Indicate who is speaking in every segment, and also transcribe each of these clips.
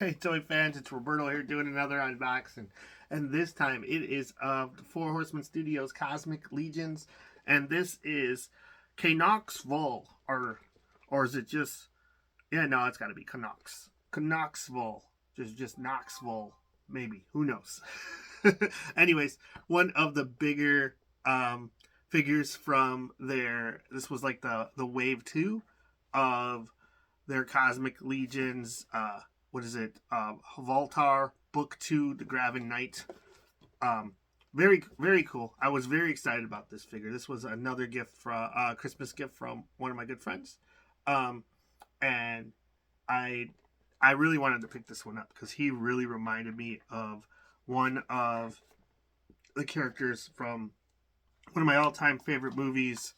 Speaker 1: Hey toy fans, it's Roberto here doing another unboxing. And this time it is of the 4 Horsemen Studios Cosmic Legions. And this is Kanoxx Vull. Or is it just, yeah, no, it's gotta be Kanoxx. Kanoxx Vull. Just Knoxville. Maybe. Who knows? Anyways, one of the bigger figures from this was like the wave 2 of their Cosmic Legions. What is it? Voltar Book 2, The Graven Knight. Very cool. I was very excited about this figure. This was another gift from Christmas gift from one of my good friends, and I really wanted to pick this one up because he really reminded me of one of the characters from one of my all-time favorite movies,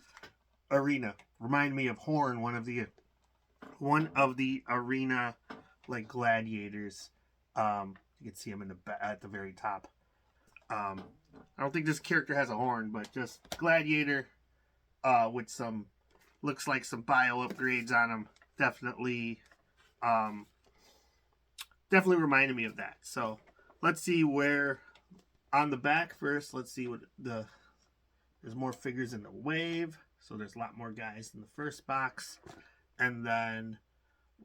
Speaker 1: Arena. Remind me of Horn, one of the Arena like gladiators. You can see him at the very top. I don't think this character has a horn, but just gladiator with some looks like some bio upgrades on him. Definitely reminded me of that. So let's see where on the back first. Let's see what there's more figures in the wave. So there's a lot more guys in the first box, and then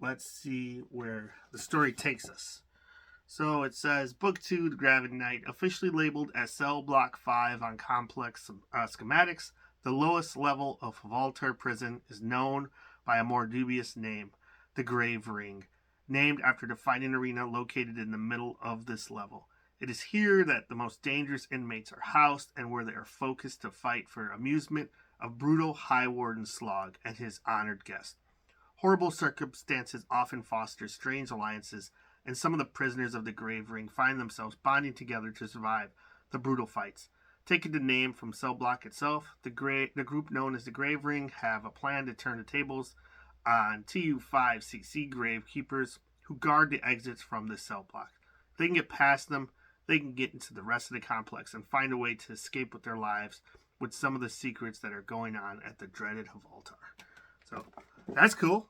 Speaker 1: let's see where the story takes us. So it says, Book 2, The Graven Knight, officially labeled as Cell Block 5 on complex schematics. The lowest level of Voltar prison is known by a more dubious name, the Grave Ring, named after the fighting arena located in the middle of this level. It is here that the most dangerous inmates are housed and where they are focused to fight for amusement of brutal High Warden Slog and his honored guest. Horrible circumstances often foster strange alliances, and some of the prisoners of the Grave Ring find themselves bonding together to survive the brutal fights. Taking the name from Cell Block itself, the group known as the Grave Ring have a plan to turn the tables on TU5CC Gravekeepers who guard the exits from this cell block. If they can get past them, they can get into the rest of the complex and find a way to escape with their lives with some of the secrets that are going on at the dreaded Voltar. So that's cool.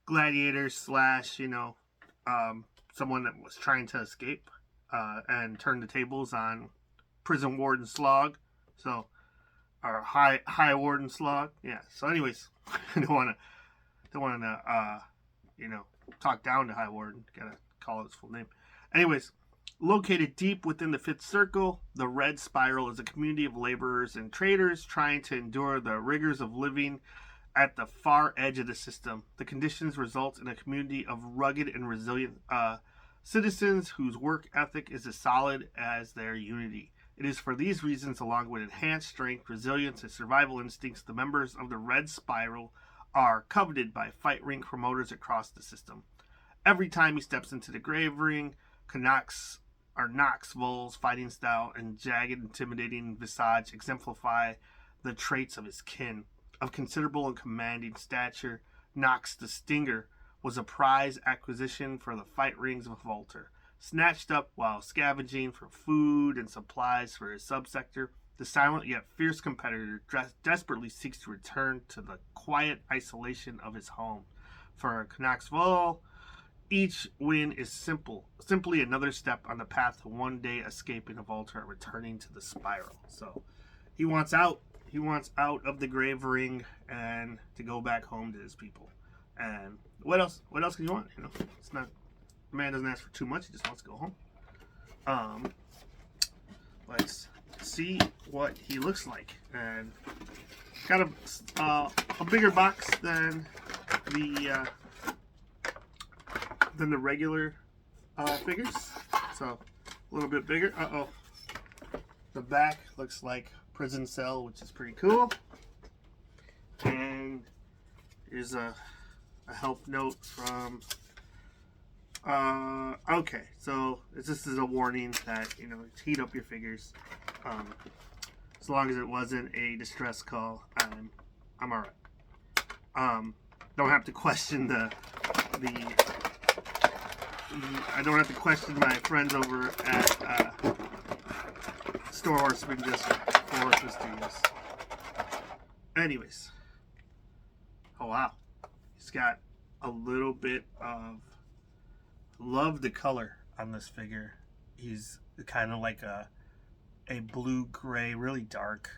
Speaker 1: Gladiator slash, someone that was trying to escape and turn the tables on prison warden Slog. So, or high warden Slog. Yeah. So, anyways, I don't want to talk down to High Warden. Gotta call it his full name. Anyways, located deep within the Fifth Circle, the Red Spiral is a community of laborers and traders trying to endure the rigors of living at the far edge of the system. The conditions result in a community of rugged and resilient citizens whose work ethic is as solid as their unity. It is for these reasons, along with enhanced strength, resilience, and survival instincts, the members of the Red Spiral are coveted by fight ring promoters across the system. Every time he steps into the Grave Ring, Kanoxx Vull's fighting style and jagged, intimidating visage exemplify the traits of his kin. Of considerable and commanding stature, Knox the Stinger was a prize acquisition for the fight rings of Voltar. Snatched up while scavenging for food and supplies for his subsector, the silent yet fierce competitor desperately seeks to return to the quiet isolation of his home. For Kanoxx Vull, each win is simply another step on the path to one day escaping Voltar and returning to the spiral. So he wants out. He wants out of the Grave Ring and to go back home to his people. And what else? What else can you want? It's not. The man doesn't ask for too much. He just wants to go home. Let's see what he looks like. And got a bigger box than the regular figures. So a little bit bigger. The back looks like prison cell, which is pretty cool. And here's a help note from okay, so this is a warning that heat up your figures. As long as it wasn't a distress call, I'm all right. Don't have to question I don't have to question my friends over at 4Horsemen, just 4 Horsemen Studios. Anyways, oh wow, he's got a little bit of love the color on this figure. He's kind of like a blue-gray, really dark.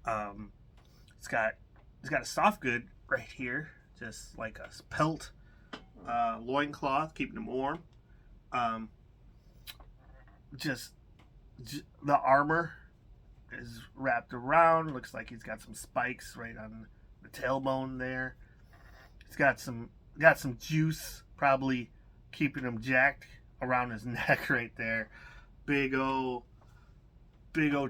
Speaker 1: It's got a soft good right here, just like a pelt loincloth, keeping him warm. Just the armor is wrapped around. Looks like he's got some spikes right on the tailbone there. He's got some juice, probably keeping him jacked around his neck right there. Big old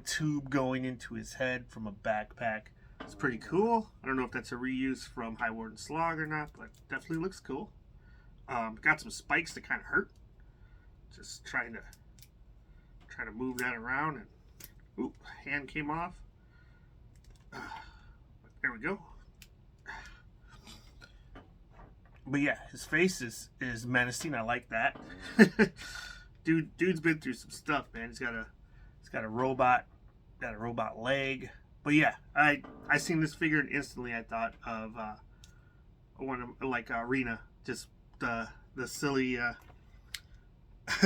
Speaker 1: tube going into his head from a backpack. It's pretty cool. I don't know if that's a reuse from High Warden Slog or not, but definitely looks cool. Got some spikes that kind of hurt. Just trying to move that around, and oop, hand came off. There we go. But yeah, his face is menacing. I like that. Dude's been through some stuff, man. He's got a robot leg. But yeah, I seen this figure and instantly I thought of one of like Arena, just the silly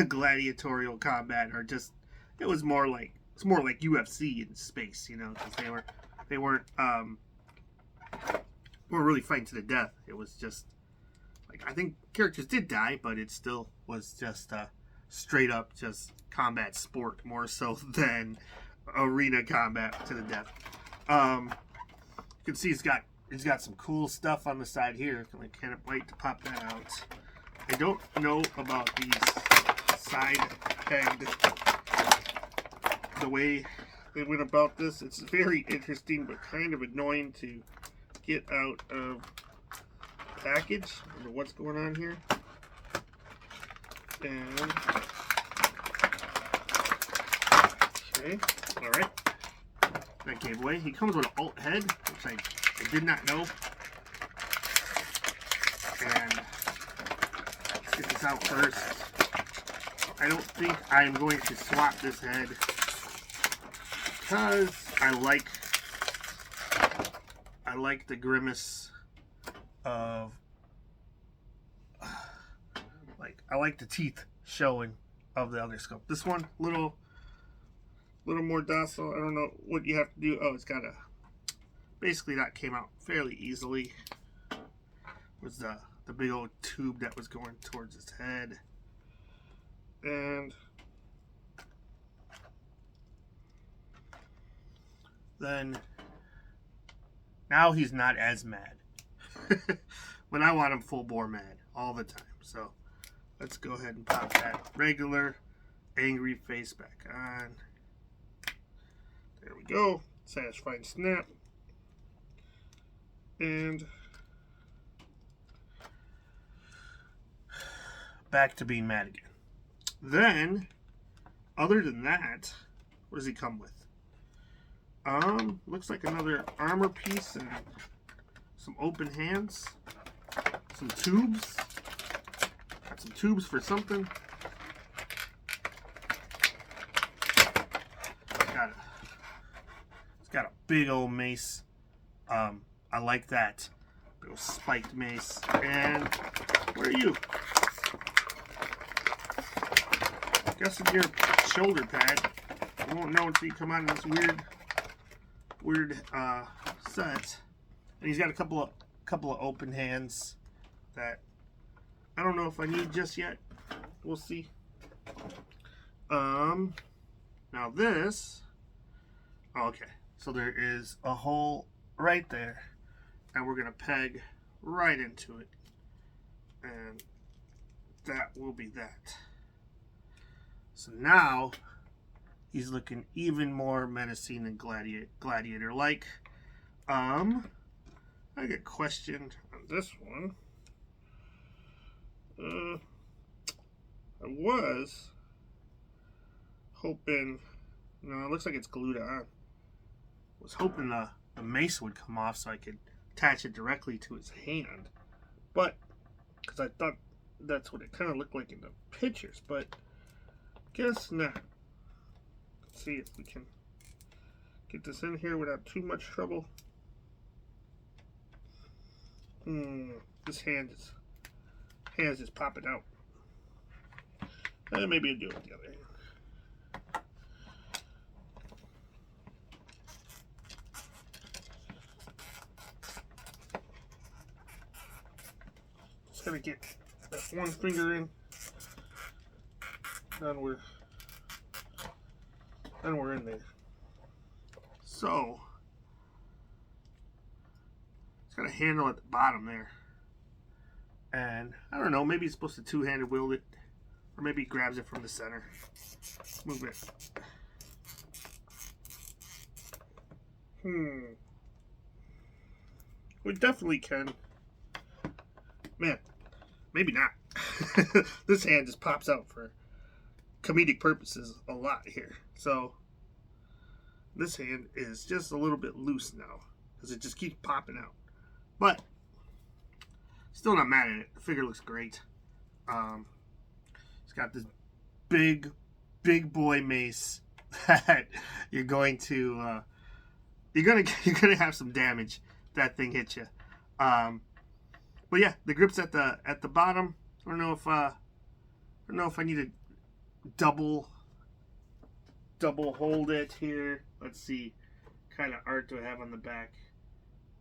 Speaker 1: gladiatorial combat, or just it's more like UFC in space, you know, because they weren't really fighting to the death. It was just like, I think characters did die, but it still was just straight up just combat sport, more so than arena combat to the death. You can see he's got some cool stuff on the side here. I can't wait to pop that out. I don't know about these side pegged, the way they went about this. It's very interesting, but kind of annoying to get out of the package. I don't know what's going on here. And okay, all right. That gave away. He comes with an alt head, which I did not know. And let's get this out first. I don't think I'm going to swap this head because I like the grimace of I like the teeth showing of the other sculpt. This one, little more docile. I don't know what you have to do. Oh, it's got basically that came out fairly easily. Was the big old tube that was going towards his head. And then now he's not as mad. When I want him full bore mad all the time. So let's go ahead and pop that regular angry face back on. There we go. Satisfying snap. And back to being mad again. Then, other than that, what does he come with? Looks like another armor piece and some open hands. Some tubes. Got some tubes for something. It's got a big old mace. I like that. Big old spiked mace. And where are you? Guessing your shoulder pad. You won't know until you come out of this weird set. And he's got a couple of open hands that I don't know if I need just yet. We'll see. Now this. Okay, so there is a hole right there, and we're gonna peg right into it, and that will be that. So now he's looking even more menacing and gladiator-like. I get questioned on this one. I was hoping. No, it looks like it's glued on. Was hoping the mace would come off so I could attach it directly to his hand, but because I thought that's what it kind of looked like in the pictures, but guess not. Let's see if we can get this in here without too much trouble. This hand's just popping out. And maybe I'll do it with the other hand. Just gotta get that one finger in. Then we're in there. So it's got a handle at the bottom there. And I don't know, maybe he's supposed to two-handed wield it. Or maybe he grabs it from the center. Move it. We definitely can. Man, maybe not. This hand just pops out for comedic purposes a lot here. So this hand is just a little bit loose now because it just keeps popping out. But still not mad at it. The figure looks great. It's got this big boy mace that you're going to you're gonna have some damage if that thing hits you. But yeah, the grip's at the bottom. I don't know if I need to double hold it here. Let's see, kind of art do I have on the back?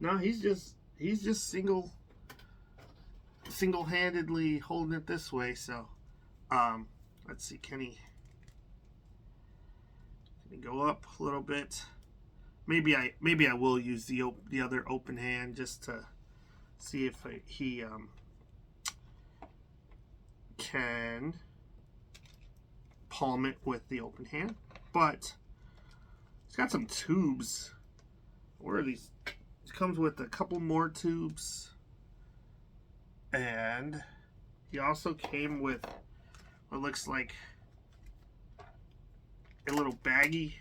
Speaker 1: No, he's just single-handedly holding it this way. So let's see, can he go up a little bit? Maybe I will use the other open hand just to see if he can palm it with the open hand. But it's got some tubes. Where are these? It comes with a couple more tubes. And he also came with what looks like a little baggie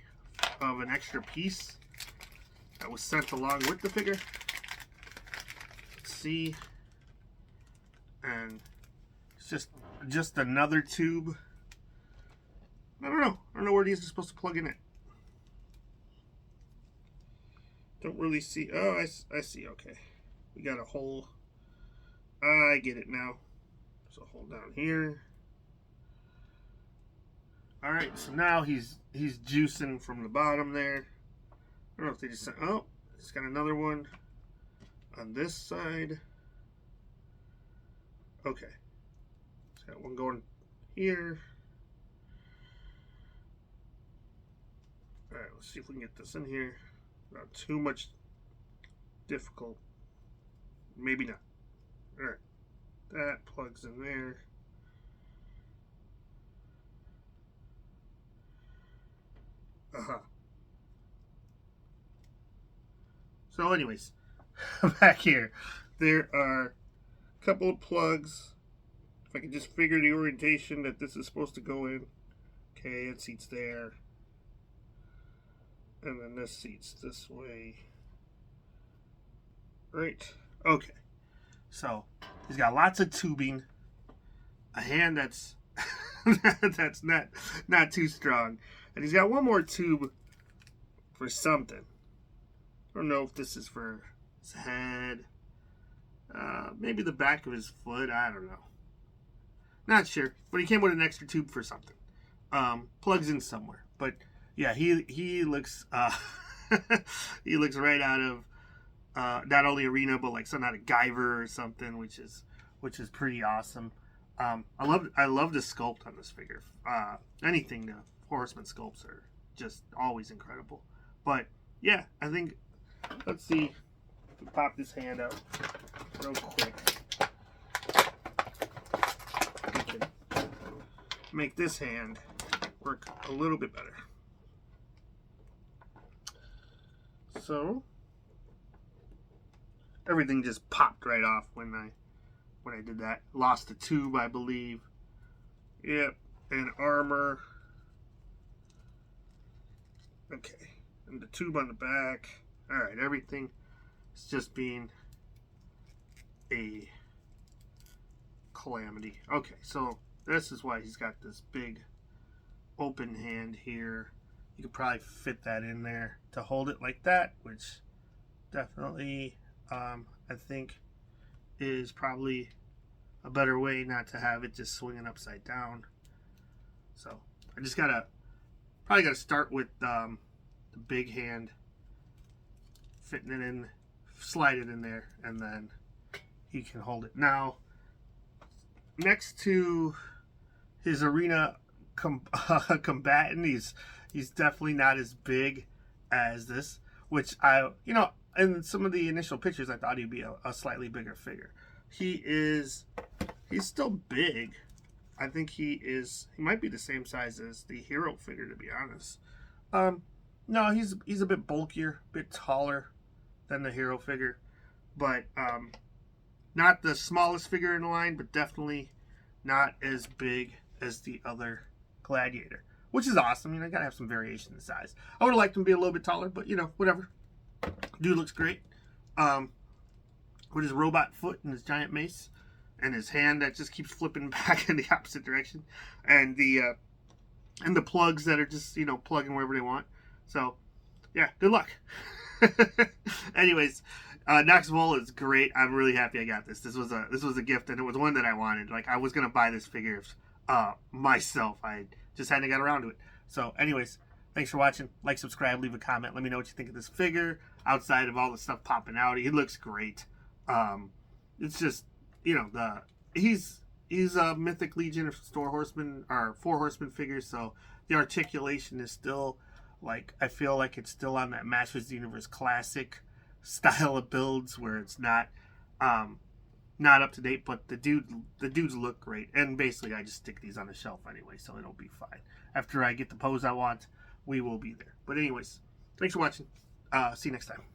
Speaker 1: of an extra piece that was sent along with the figure. Let's see. And it's just another tube. I don't know where these are supposed to plug in it. Don't really see. Oh, I see. Okay, we got a hole. I get it now. So hold down here. All right, so now he's juicing from the bottom there. I don't know if they just said, oh, it's got another one on this side. Okay, it's got one going here. All right, let's see if we can get this in here. Not too much difficult. Maybe not. All right, that plugs in there. So anyways, back here, there are a couple of plugs. If I can just figure the orientation that this is supposed to go in. Okay, it seats there. And then this seats this way. Right. Okay. So he's got lots of tubing. A hand that's that's not too strong. And he's got one more tube for something. I don't know if this is for his head. Maybe the back of his foot. I don't know. Not sure. But he came with an extra tube for something. Plugs in somewhere. But yeah, he looks he looks right out of not only Arena but like some out of Guyver or something, which is pretty awesome. I love the sculpt on this figure. Anything the 4Horsemen sculpts are just always incredible. But yeah, I think let's see. Pop this hand out real quick. We can make this hand work a little bit better. So everything just popped right off when I did that. Lost a tube, I believe. Yep, and armor. Okay, and the tube on the back. All right, everything is just being a calamity. Okay, so this is why he's got this big open hand here. You could probably fit that in there to hold it like that, which definitely I think is probably a better way not to have it just swinging upside down. So I just probably gotta start with the big hand, fitting it in, slide it in there, and then he can hold it. Now, next to his arena combatant, he's definitely not as big as this, which in some of the initial pictures I thought he'd be a slightly bigger figure. He's still big. I think he might be the same size as the hero figure, to be honest. No, he's a bit bulkier, a bit taller than the hero figure, but not the smallest figure in the line, but definitely not as big as the other Gladiator, which is awesome. I gotta have some variation in size. I would have liked him to be a little bit taller, but whatever. Dude looks great. With his robot foot and his giant mace, and his hand that just keeps flipping back in the opposite direction, and the plugs that are just plugging wherever they want. So yeah, good luck. Anyways, Kanoxx Vull is great. I'm really happy I got this. This was a gift, and it was one that I wanted. Like, I was gonna buy this figure myself. I just hadn't got around to it. So anyways, thanks for watching. Like, subscribe, leave a comment. Let me know what you think of this figure outside of all the stuff popping out. He looks great. It's just he's a Mythic Legion of 4 Horsemen figure, so the articulation is still, like, I feel like it's still on that Masters of the Universe classic style of builds where it's not up to date, but the dudes look great. And basically I just stick these on the shelf anyway, so it'll be fine. After I get the pose I want, we will be there. But anyways, thanks for watching. See you next time.